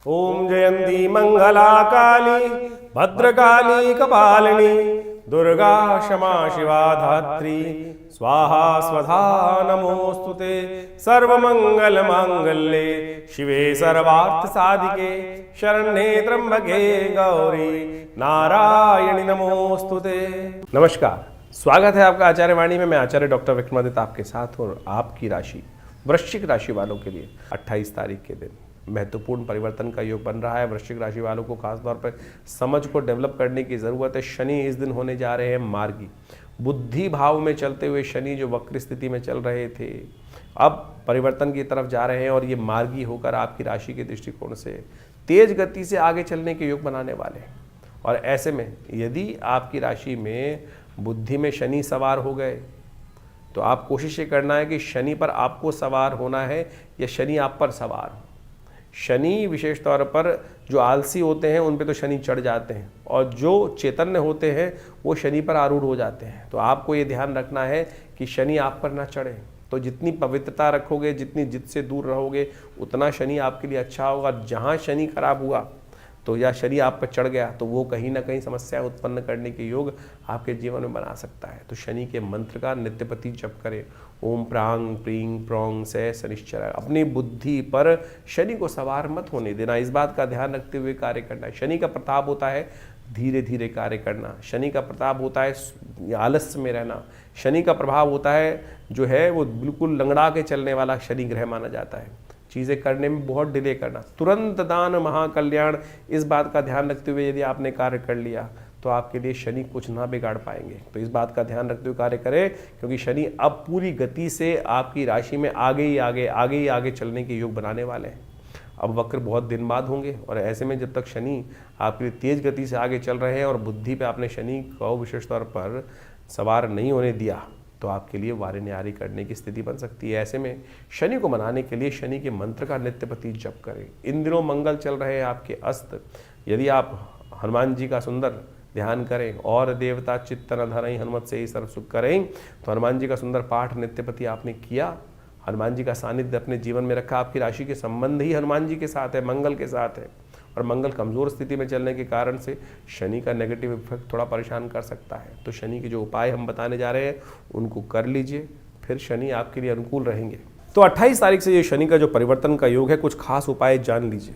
ओम जयंती मंगला काली भद्रकाली कपालिनी दुर्गा क्षमा शिवा धात्री स्वाहा स्वधा नमोस्तुते। सर्वमंगल मांगल्ये शिवे सर्वार्थ साधिके शरण्ये त्र्यंबके गौरी नारायणी नमोस्तुते। नमस्कार, स्वागत है आपका आचार्य वाणी में। मैं आचार्य डॉक्टर विक्रमादित्य आपके साथ हूँ। आपकी राशि वृश्चिक राशि वालों के लिए 28 तारीख के दिन महत्वपूर्ण परिवर्तन का योग बन रहा है। वृश्चिक राशि वालों को खासतौर पर समझ को डेवलप करने की ज़रूरत है। शनि इस दिन होने जा रहे हैं मार्गी। बुद्धि भाव में चलते हुए शनि जो वक्र स्थिति में चल रहे थे, अब परिवर्तन की तरफ जा रहे हैं और ये मार्गी होकर आपकी राशि के दृष्टिकोण से तेज गति से आगे चलने के योग बनाने वाले हैं। और ऐसे में यदि आपकी राशि में बुद्धि में शनि सवार हो गए तो आप कोशिश ये करना है कि शनि पर आपको सवार होना है या शनि आप पर सवार हो। शनि विशेष तौर पर जो आलसी होते हैं उन पे तो शनि चढ़ जाते हैं और जो चैतन्य होते हैं वो शनि पर आरूढ़ हो जाते हैं। तो आपको ये ध्यान रखना है कि शनि आप पर ना चढ़े। तो जितनी पवित्रता रखोगे, जितनी जिद से दूर रहोगे, उतना शनि आपके लिए अच्छा होगा। जहाँ शनि खराब हुआ तो या शनि आप पर चढ़ गया तो वो कहीं ना कहीं समस्या उत्पन्न करने के योग आपके जीवन में बना सकता है। तो शनि के मंत्र का नित्यपति जप करें। ओम प्रांग प्रींग प्रोंग से शनिश्चर। अपनी बुद्धि पर शनि को सवार मत होने देना, इस बात का ध्यान रखते हुए कार्य करना है। शनि का प्रताप होता है धीरे धीरे कार्य करना। शनि का प्रताप होता है आलस्य में रहना। शनि का प्रभाव होता है जो है वो बिल्कुल लंगड़ा के चलने वाला शनि ग्रह माना जाता है। चीज़ें करने में बहुत डिले करना, तुरंत दान महाकल्याण, इस बात का ध्यान रखते हुए यदि आपने कार्य कर लिया तो आपके लिए शनि कुछ ना बिगाड़ पाएंगे। तो इस बात का ध्यान रखते हुए कार्य करें, क्योंकि शनि अब पूरी गति से आपकी राशि में आगे चलने के योग बनाने वाले हैं। अब वक्र बहुत दिन बाद होंगे और ऐसे में जब तक शनि आपके लिए तेज गति से आगे चल रहे हैं और बुद्धि पे आपने शनि को विशेष तौर पर सवार नहीं होने दिया तो आपके लिए वारी न्यारी करने की स्थिति बन सकती है। ऐसे में शनि को मनाने के लिए शनि के मंत्र का नित्यपति जप करें। इन दिनों मंगल चल रहे हैं आपके अस्त। यदि आप हनुमान जी का सुंदर ध्यान करें और देवता चित्तन धरई हनुमत से ही सर्व सुख करें, तो हनुमान जी का सुंदर पाठ नित्यपति आपने किया, हनुमान जी का सानिध्य अपने जीवन में रखा। आपकी राशि के संबंध ही हनुमान जी के साथ है, मंगल के साथ है। और मंगल कमज़ोर स्थिति में चलने के कारण से शनि का नेगेटिव इफेक्ट थोड़ा परेशान कर सकता है। तो शनि के जो उपाय हम बताने जा रहे हैं उनको कर लीजिए, फिर शनि आपके लिए अनुकूल रहेंगे। तो 28 तारीख से ये शनि का जो परिवर्तन का योग है, कुछ खास उपाय जान लीजिए।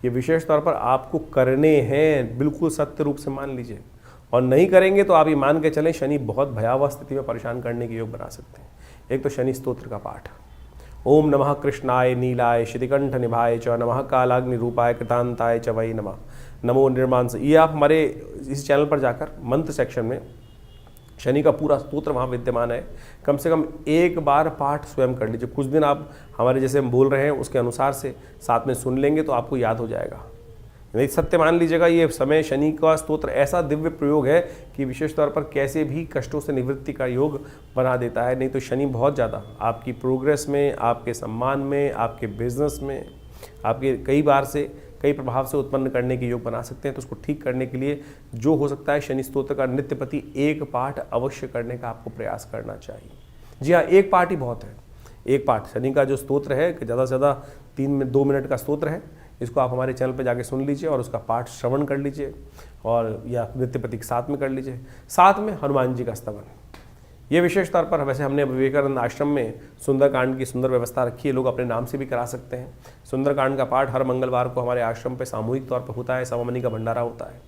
ये विशेष तौर पर आपको करने हैं, बिल्कुल सत्य रूप से मान लीजिए। और नहीं करेंगे तो आप ये मान के चलें शनि बहुत भयावह स्थिति में परेशान करने के योग बना सकते हैं। एक तो शनि स्तोत्र का पाठ। ओम नमः कृष्णाय नीलाय श्रीकंठ निभाय च नमः कालाग्नि रूपाय कृतांताय च वै नमः नमो निर्मांस। ये आप हमारे इस चैनल पर जाकर मंत्र सेक्शन में शनि का पूरा स्तोत्र वहाँ विद्यमान है। कम से कम एक बार पाठ स्वयं कर लीजिए। कुछ दिन आप हमारे जैसे हम बोल रहे हैं उसके अनुसार से साथ में सुन लेंगे तो आपको याद हो जाएगा। नहीं सत्य मान लीजिएगा, ये समय शनि का स्तोत्र ऐसा दिव्य प्रयोग है कि विशेष तौर पर कैसे भी कष्टों से निवृत्ति का योग बना देता है। नहीं तो शनि बहुत ज़्यादा आपकी प्रोग्रेस में, आपके सम्मान में, आपके बिजनेस में, आपके कई प्रभाव से उत्पन्न करने के योग बना सकते हैं। तो उसको ठीक करने के लिए जो हो सकता है शनि स्तोत्र का नित्यपति एक पाठ अवश्य करने का आपको प्रयास करना चाहिए। जी हाँ, एक पाठ ही बहुत है। एक पाठ शनि का जो स्तोत्र है ज़्यादा से ज़्यादा 2 मिनट का स्तोत्र है। इसको आप हमारे चैनल पर जाके सुन लीजिए और उसका पाठ श्रवण कर लीजिए और या नित्यपति के साथ में कर लीजिए। साथ में हनुमान जी का स्तवन, ये विशेष तौर पर वैसे हमने विवेकानंद आश्रम में सुंदरकांड की सुंदर व्यवस्था रखी है। लोग अपने नाम से भी करा सकते हैं। सुंदरकांड का पाठ हर मंगलवार को हमारे आश्रम पे सामूहिक तौर पर होता है। सवामनी का भंडारा होता है,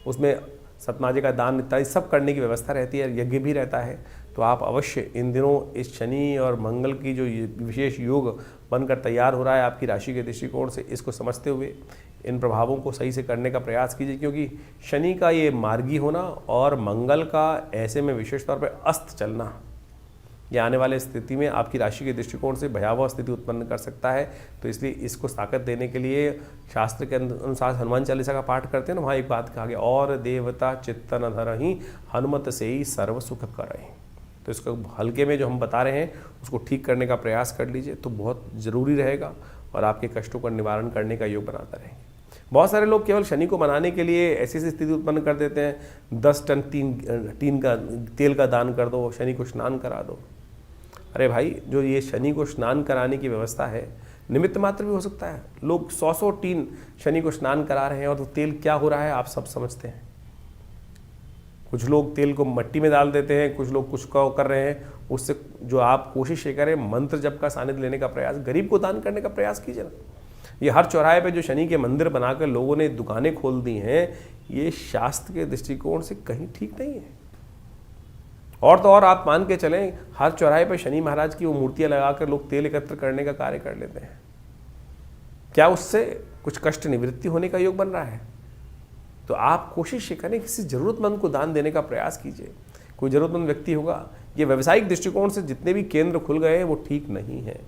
उसमें सतमाजे का दान इत्यादि सब करने की व्यवस्था रहती है, यज्ञ भी रहता है। तो आप अवश्य इन दिनों इस शनि और मंगल की जो विशेष योग बनकर तैयार हो रहा है आपकी राशि के दृष्टिकोण से, इसको समझते हुए इन प्रभावों को सही से करने का प्रयास कीजिए। क्योंकि शनि का ये मार्गी होना और मंगल का ऐसे में विशेष तौर पर अस्त चलना, ये आने वाले स्थिति में आपकी राशि के दृष्टिकोण से भयावह स्थिति उत्पन्न कर सकता है। तो इसलिए इसको ताकत देने के लिए शास्त्र के अनुसार हनुमान चालीसा का पाठ करते हैं ना, वहाँ एक बात कहा गया, और देवता चित्तन धरहि हनुमत से ही सर्व सुख करहि। तो इसको हल्के में जो हम बता रहे हैं उसको ठीक करने का प्रयास कर लीजिए तो बहुत ज़रूरी रहेगा और आपके कष्टों का निवारण करने का योग बनाता रहेंगे। बहुत सारे लोग केवल शनि को मनाने के लिए ऐसी स्थिति उत्पन्न कर देते हैं, 10 टन टीन का तेल का दान कर दो, शनि को स्नान करा दो। अरे भाई, जो ये शनि को स्नान कराने की व्यवस्था है, निमित्त मात्र भी हो सकता है। लोग 100 टीन शनि को स्नान करा रहे हैं और तो तेल क्या हो रहा है आप सब समझते हैं। कुछ लोग तेल को मिट्टी में डाल देते हैं, कुछ लोग कुछ कर रहे हैं। उससे जो आप कोशिश ये करें, मंत्र जप का सानिध्य लेने का प्रयास, गरीब को दान करने का प्रयास कीजिए ना। ये हर चौराहे पे जो शनि के मंदिर बनाकर लोगों ने दुकानें खोल दी हैं, ये शास्त्र के दृष्टिकोण से कहीं ठीक नहीं है। और तो और आप मान के चलें, हर चौराहे पे शनि महाराज की वो मूर्तियां लगाकर लोग तेल एकत्र करने का कार्य कर लेते हैं। क्या उससे कुछ कष्ट निवृत्ति होने का योग बन रहा है? तो आप कोशिश ये करें, किसी जरूरतमंद को दान देने का प्रयास कीजिए। कोई जरूरतमंद व्यक्ति होगा, ये व्यावसायिक दृष्टिकोण से जितने भी केंद्र खुल गए हैं वो ठीक नहीं है।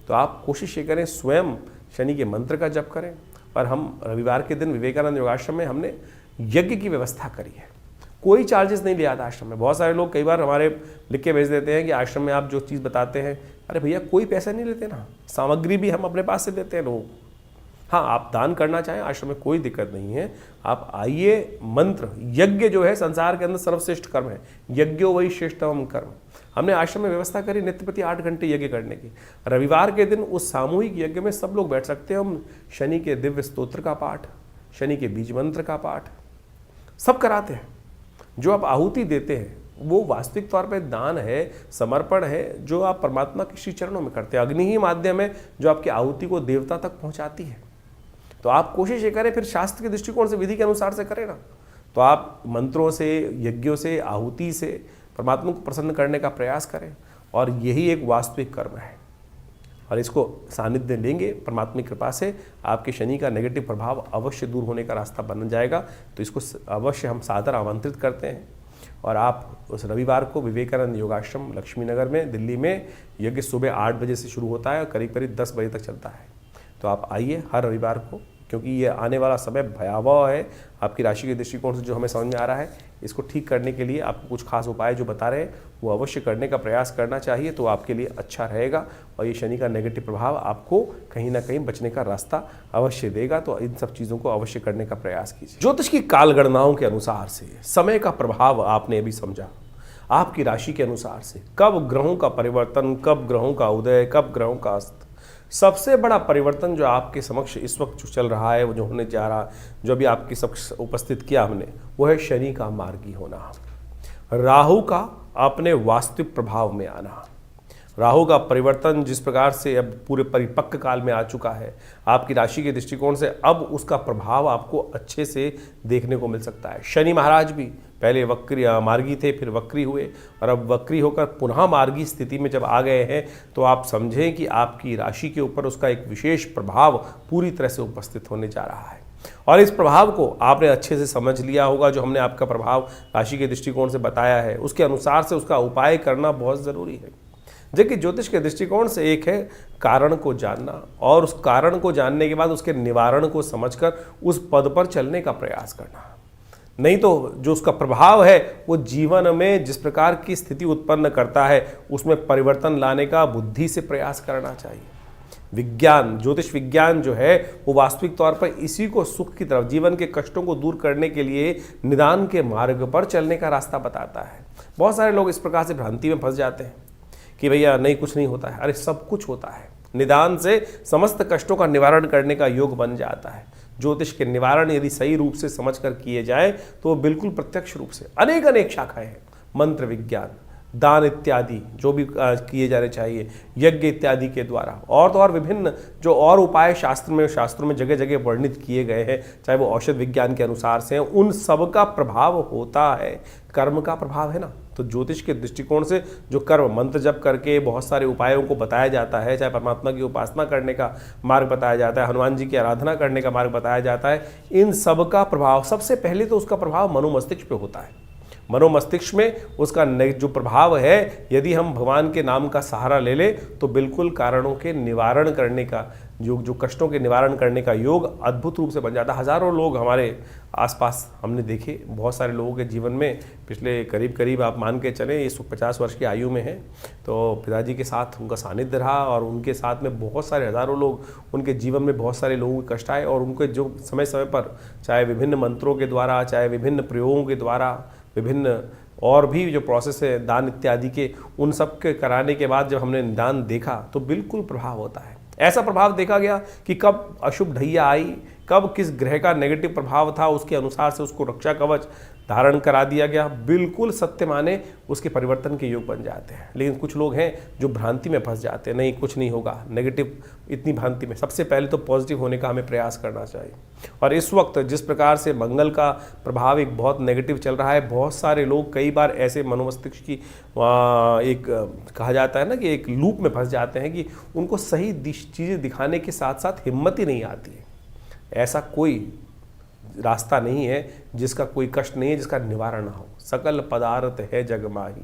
तो आप कोशिश ये करें, स्वयं शनि के मंत्र का जप करें। और हम रविवार के दिन विवेकानंद योगाश्रम में हमने यज्ञ की व्यवस्था करी है। कोई चार्जेस नहीं लिया था आश्रम में। बहुत सारे लोग कई बार हमारे लिख के भेज देते हैं कि आश्रम में आप जो चीज़ बताते हैं, अरे भैया कोई पैसा नहीं लेते ना, सामग्री भी हम अपने पास से देते हैं लोग। हाँ, आप दान करना चाहें आश्रम में कोई दिक्कत नहीं है, आप आइए। मंत्र यज्ञ जो है संसार के अंदर सर्वश्रेष्ठ कर्म है, यज्ञो वही श्रेष्ठतम कर्म। हमने आश्रम में व्यवस्था करी नित्य प्रति 8 घंटे यज्ञ करने की। रविवार के दिन उस सामूहिक यज्ञ में सब लोग बैठ सकते हैं। हम शनि के दिव्य स्तोत्र का पाठ, शनि के बीज मंत्र का पाठ सब कराते हैं। जो आप आहुति देते हैं वो वास्तविक तौर पे दान है, समर्पण है, जो आप परमात्मा के श्री चरणों में करते हैं। अग्नि ही माध्यम है जो आपकी आहुति को देवता तक पहुंचाती है। तो आप कोशिश ये करें, फिर शास्त्र के दृष्टिकोण से, विधि के अनुसार से करें ना। तो आप मंत्रों से, यज्ञों से, आहुति से परमात्मा को प्रसन्न करने का प्रयास करें, और यही एक वास्तविक कर्म है। और इसको सानिध्य लेंगे परमात्मा की कृपा से, आपके शनि का नेगेटिव प्रभाव अवश्य दूर होने का रास्ता बन जाएगा। तो इसको अवश्य हम सादर आमंत्रित करते हैं। और आप उस रविवार को विवेकानंद योगाश्रम लक्ष्मी नगर में, दिल्ली में, यज्ञ सुबह 8 बजे से शुरू होता है और करीब करीब 10 बजे तक चलता है। तो आप आइए हर रविवार को, क्योंकि ये आने वाला समय भयावह है। आपकी राशि के दृष्टिकोण से जो हमें समझ में आ रहा है, इसको ठीक करने के लिए आपको कुछ खास उपाय जो बता रहे हैं वो अवश्य करने का प्रयास करना चाहिए। तो आपके लिए अच्छा रहेगा और ये शनि का नेगेटिव प्रभाव आपको कहीं ना कहीं बचने का रास्ता अवश्य देगा। तो इन सब चीज़ों को अवश्य करने का प्रयास कीजिए। ज्योतिष की काल गणनाओं के अनुसार से समय का प्रभाव आपने अभी समझा। आपकी राशि के अनुसार से कब ग्रहों का परिवर्तन, कब ग्रहों का उदय, कब ग्रहों का अस्त। सबसे बड़ा परिवर्तन जो आपके समक्ष इस वक्त जो चल रहा है, वो जो होने जा रहा, जो अभी आपके समक्ष उपस्थित किया हमने, वो है शनि का मार्गी होना, राहु का अपने वास्तविक प्रभाव में आना। राहु का परिवर्तन जिस प्रकार से अब पूरे परिपक्व काल में आ चुका है, आपकी राशि के दृष्टिकोण से अब उसका प्रभाव आपको अच्छे से देखने को मिल सकता है। शनि महाराज भी पहले वक्री मार्गी थे, फिर वक्री हुए, और अब वक्री होकर पुनः मार्गी स्थिति में जब आ गए हैं, तो आप समझें कि आपकी राशि के ऊपर उसका एक विशेष प्रभाव पूरी तरह से उपस्थित होने जा रहा है। और इस प्रभाव को आपने अच्छे से समझ लिया होगा। जो हमने आपका प्रभाव राशि के दृष्टिकोण से बताया है, उसके अनुसार से उसका उपाय करना बहुत ज़रूरी है। जबकि ज्योतिष के दृष्टिकोण से एक है कारण को जानना, और उस कारण को जानने के बाद उसके निवारण को समझकर उस पद पर चलने का प्रयास करना। नहीं तो जो उसका प्रभाव है वो जीवन में जिस प्रकार की स्थिति उत्पन्न करता है, उसमें परिवर्तन लाने का बुद्धि से प्रयास करना चाहिए। विज्ञान, ज्योतिष विज्ञान जो है वो वास्तविक तौर पर इसी को सुख की तरफ, जीवन के कष्टों को दूर करने के लिए निदान के मार्ग पर चलने का रास्ता बताता है। बहुत सारे लोग इस प्रकार से भ्रांति में फंस जाते हैं कि भैया नहीं, कुछ नहीं होता है। अरे सब कुछ होता है। निदान से समस्त कष्टों का निवारण करने का योग बन जाता है। ज्योतिष के निवारण यदि सही रूप से समझकर किए जाए तो बिल्कुल प्रत्यक्ष रूप से अनेक शाखाएं हैं। मंत्र विज्ञान, दान इत्यादि जो भी किए जाने चाहिए, यज्ञ इत्यादि के द्वारा, और तो और विभिन्न जो और उपाय शास्त्रों में जगह जगह वर्णित किए गए हैं, चाहे वो औषध विज्ञान के अनुसार से हैं, उन सब का प्रभाव होता है। कर्म का प्रभाव है ना। तो ज्योतिष के दृष्टिकोण से जो कर्म, मंत्र जप करके बहुत सारे उपायों को बताया जाता है, चाहे परमात्मा की उपासना करने का मार्ग बताया जाता है, हनुमान जी की आराधना करने का मार्ग बताया जाता है, इन सब का प्रभाव सबसे पहले तो उसका प्रभाव मनोमस्तिष्क पे होता है। मनोमस्तिष्क में उसका जो प्रभाव है, यदि हम भगवान के नाम का सहारा ले लें तो बिल्कुल कारणों के निवारण करने का, जो कष्टों के निवारण करने का योग अद्भुत रूप से बन जाता है। हज़ारों लोग हमारे आसपास हमने देखे, बहुत सारे लोगों के जीवन में पिछले करीब आप मान के चलें ये 50 वर्ष की आयु में है, तो पिताजी के साथ उनका सानिध्य रहा, और उनके साथ में बहुत सारे हज़ारों लोग, उनके जीवन में बहुत सारे लोगों के कष्ट आए, और उनके जो समय समय पर चाहे विभिन्न मंत्रों के द्वारा, चाहे विभिन्न प्रयोगों के द्वारा, विभिन्न और भी जो प्रोसेस है दान इत्यादि के, उन सब के कराने के बाद जब हमने निदान देखा तो बिल्कुल प्रभाव होता है। ऐसा प्रभाव देखा गया कि कब अशुभ ढैया आई, कब किस ग्रह का नेगेटिव प्रभाव था, उसके अनुसार से उसको रक्षा कवच धारण करा दिया गया। बिल्कुल सत्य माने उसके परिवर्तन के योग बन जाते हैं। लेकिन कुछ लोग हैं जो भ्रांति में फंस जाते हैं, नहीं कुछ नहीं होगा, नेगेटिव इतनी भ्रांति में। सबसे पहले तो पॉजिटिव होने का हमें प्रयास करना चाहिए। और इस वक्त जिस प्रकार से मंगल का प्रभाव एक बहुत नेगेटिव चल रहा है, बहुत सारे लोग कई बार ऐसे मनोमस्तिष्क की एक कहा जाता है ना कि एक लूप में फंस जाते हैं कि उनको सही चीज़ें दिखाने के साथ साथ हिम्मत ही नहीं आती है। ऐसा कोई रास्ता नहीं है जिसका कोई कष्ट नहीं है, जिसका निवारण ना हो। सकल पदार्थ है जग माही,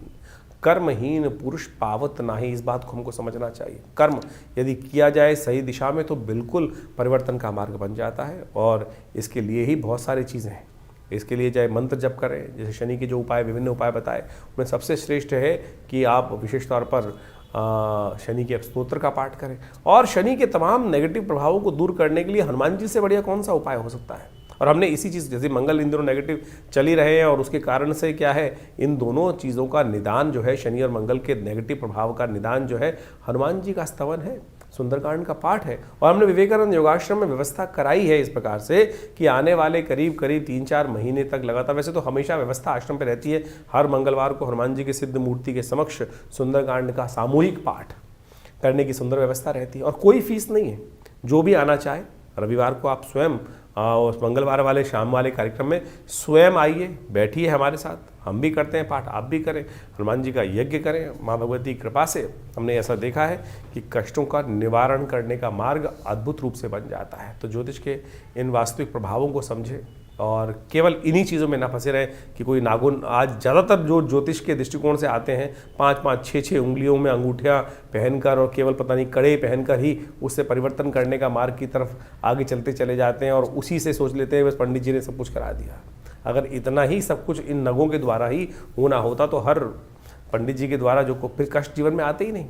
कर्महीन पुरुष पावत नाही। इस बात को हमको समझना चाहिए। कर्म यदि किया जाए सही दिशा में तो बिल्कुल परिवर्तन का मार्ग बन जाता है। और इसके लिए ही बहुत सारी चीज़ें हैं। इसके लिए चाहे मंत्र जप करें, जैसे शनि के जो उपाय, विभिन्न उपाय बताए, उनमें सबसे श्रेष्ठ है कि आप विशेष तौर पर शनि के स्तोत्र का पाठ करें। और शनि के तमाम नेगेटिव प्रभावों को दूर करने के लिए हनुमान जी से बढ़िया कौन सा उपाय हो सकता है। और हमने इसी चीज़, जैसे मंगल इन दिनों नेगेटिव चल ही रहे हैं और उसके कारण से क्या है, इन दोनों चीज़ों का निदान जो है, शनि और मंगल के नेगेटिव प्रभाव का निदान जो है, हनुमान जी का स्तवन है, सुंदरकांड का पाठ है। और हमने विवेकानंद योगाश्रम में व्यवस्था कराई है इस प्रकार से कि आने वाले करीब 3-4 महीने तक लगातार, वैसे तो हमेशा व्यवस्था आश्रम पे रहती है, हर मंगलवार को हनुमान जी के सिद्ध मूर्ति के समक्ष सुंदरकांड का सामूहिक पाठ करने की सुंदर व्यवस्था रहती है। और कोई फीस नहीं है, जो भी आना चाहे रविवार को आप स्वयं उस मंगलवार वाले शाम वाले कार्यक्रम में स्वयं आइए, बैठिए हमारे साथ, हम भी करते हैं पाठ, आप भी करें, हनुमान जी का यज्ञ करें। माँ भगवती की कृपा से हमने ऐसा देखा है कि कष्टों का निवारण करने का मार्ग अद्भुत रूप से बन जाता है। तो ज्योतिष के इन वास्तविक प्रभावों को समझें और केवल इन्हीं चीज़ों में ना फंसे रहें कि कोई नागुन। आज ज़्यादातर जो ज्योतिष के दृष्टिकोण से आते हैं, 5-5, 6-6 उंगलियों में अंगूठियाँ पहनकर और केवल पता नहीं कड़े पहनकर ही उससे परिवर्तन करने का मार्ग की तरफ आगे चलते चले जाते हैं और उसी से सोच लेते हैं बस पंडित जी ने सब कुछ करा दिया। अगर इतना ही सब कुछ इन नगों के द्वारा ही होना होता तो हर पंडित जी के द्वारा जो फिर कष्ट जीवन में आते ही नहीं।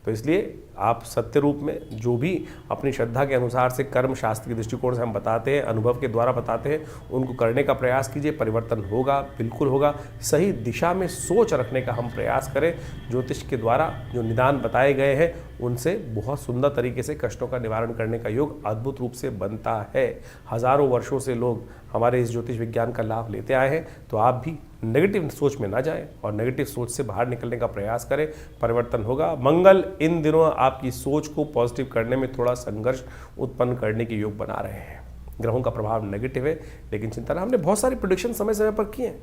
तो इसलिए आप सत्य रूप में जो भी अपनी श्रद्धा के अनुसार से कर्म शास्त्र के दृष्टिकोण से हम बताते हैं, अनुभव के द्वारा बताते हैं, उनको करने का प्रयास कीजिए। परिवर्तन होगा, बिल्कुल होगा। सही दिशा में सोच रखने का हम प्रयास करें। ज्योतिष के द्वारा जो निदान बताए गए हैं उनसे बहुत सुंदर तरीके से कष्टों का निवारण करने का योग अद्भुत रूप से बनता है। हजारों वर्षों से लोग हमारे इस ज्योतिष विज्ञान का लाभ लेते आए हैं। तो आप भी नेगेटिव सोच में ना जाएं और नेगेटिव सोच से बाहर निकलने का प्रयास करें, परिवर्तन होगा। मंगल इन दिनों आपकी सोच को पॉजिटिव करने में थोड़ा संघर्ष उत्पन्न करने के योग बना रहे हैं। ग्रहों का प्रभाव नेगेटिव है, लेकिन चिंता ना, हमने बहुत सारी प्रेडिक्शन समय समय पर किए हैं।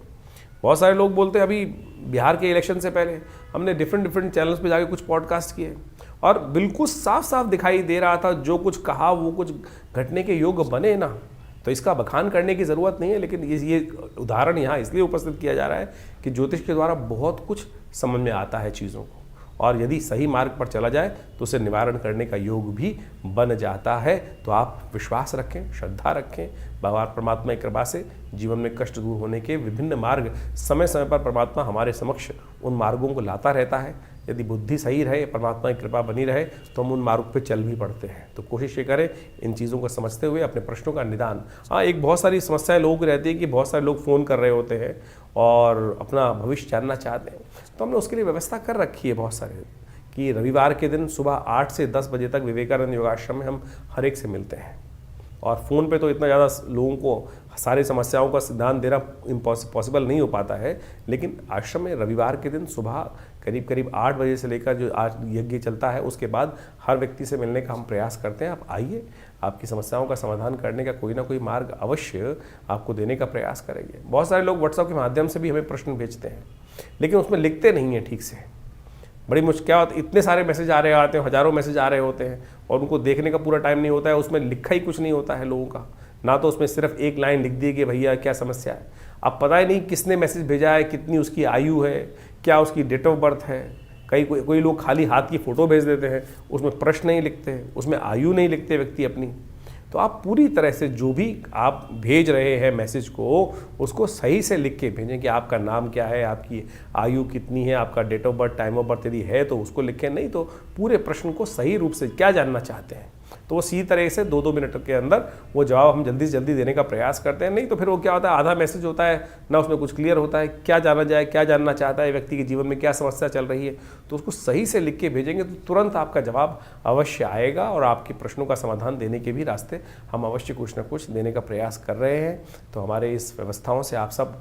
बहुत सारे लोग बोलते हैं, अभी बिहार के इलेक्शन से पहले हमने डिफरेंट चैनल्स पे जाके कुछ पॉडकास्ट किए और बिल्कुल साफ साफ दिखाई दे रहा था जो कुछ कहा वो कुछ घटने के योग बने ना। तो इसका बखान करने की ज़रूरत नहीं है, लेकिन ये उदाहरण यहाँ इसलिए उपस्थित किया जा रहा है कि ज्योतिष के द्वारा बहुत कुछ समझ में आता है चीज़ों को, और यदि सही मार्ग पर चला जाए तो उसे निवारण करने का योग भी बन जाता है। तो आप विश्वास रखें, श्रद्धा रखें, भगवान परमात्मा की कृपा से जीवन में कष्ट दूर होने के विभिन्न मार्ग समय समय पर परमात्मा हमारे समक्ष उन मार्गों को लाता रहता है। यदि बुद्धि सही रहे, परमात्मा की कृपा बनी रहे तो हम उन मार्ग पे चल भी पड़ते हैं। तो कोशिश ये करें इन चीज़ों को समझते हुए अपने प्रश्नों का निदान। हाँ, एक बहुत सारी समस्याएं लोगों की रहती है कि बहुत सारे लोग फ़ोन कर रहे होते हैं और अपना भविष्य जानना चाहते हैं। तो हमने उसके लिए व्यवस्था कर रखी है बहुत सारे कि रविवार के दिन सुबह 8 से 10 बजे तक विवेकानंद योगाश्रम में हम हर एक से मिलते हैं। और फ़ोन पे तो इतना ज़्यादा लोगों को सारी समस्याओं का सिद्धांत देना पॉसिबल नहीं हो पाता है, लेकिन आश्रम में रविवार के दिन सुबह करीब 8 बजे से लेकर जो आज यज्ञ चलता है उसके बाद हर व्यक्ति से मिलने का हम प्रयास करते हैं। आप आइए, आपकी समस्याओं का समाधान करने का कोई ना कोई मार्ग अवश्य आपको देने का प्रयास करेंगे। बहुत सारे लोग व्हाट्सएप के माध्यम से भी हमें प्रश्न भेजते हैं, लेकिन उसमें लिखते नहीं हैं ठीक से। बड़ी मुश्किल क्या होता है, इतने सारे मैसेज आ रहे आते हैं, हज़ारों मैसेज आ रहे होते हैं और उनको देखने का पूरा टाइम नहीं होता है। उसमें लिखा ही कुछ नहीं होता है लोगों का, ना तो उसमें सिर्फ एक लाइन लिख दी कि भैया क्या समस्या है। अब पता ही नहीं किसने मैसेज भेजा है, कितनी उसकी आयु है, क्या उसकी डेट ऑफ बर्थ है। कोई लोग खाली हाथ की फ़ोटो भेज देते हैं, उसमें प्रश्न नहीं लिखते, उसमें आयु नहीं लिखते व्यक्ति अपनी। तो आप पूरी तरह से जो भी आप भेज रहे हैं मैसेज को, उसको सही से लिख के भेजें कि आपका नाम क्या है, आपकी आयु कितनी है, आपका date of birth, time of birth यदि है तो उसको लिखें, नहीं तो पूरे प्रश्न को सही रूप से क्या जानना चाहते हैं। तो वो सी तरह से 2-2 मिनट के अंदर वो जवाब हम जल्दी से जल्दी देने का प्रयास करते हैं। नहीं तो फिर वो क्या होता है, आधा मैसेज होता है ना, उसमें कुछ क्लियर होता है, क्या जाना जाए, क्या जानना चाहता है व्यक्ति के जीवन में, क्या समस्या चल रही है। तो उसको सही से लिख के भेजेंगे तो तुरंत आपका जवाब अवश्य आएगा और आपके प्रश्नों का समाधान देने के भी रास्ते हम अवश्य कुछ ना कुछ देने का प्रयास कर रहे हैं। तो हमारे इस व्यवस्थाओं से आप सब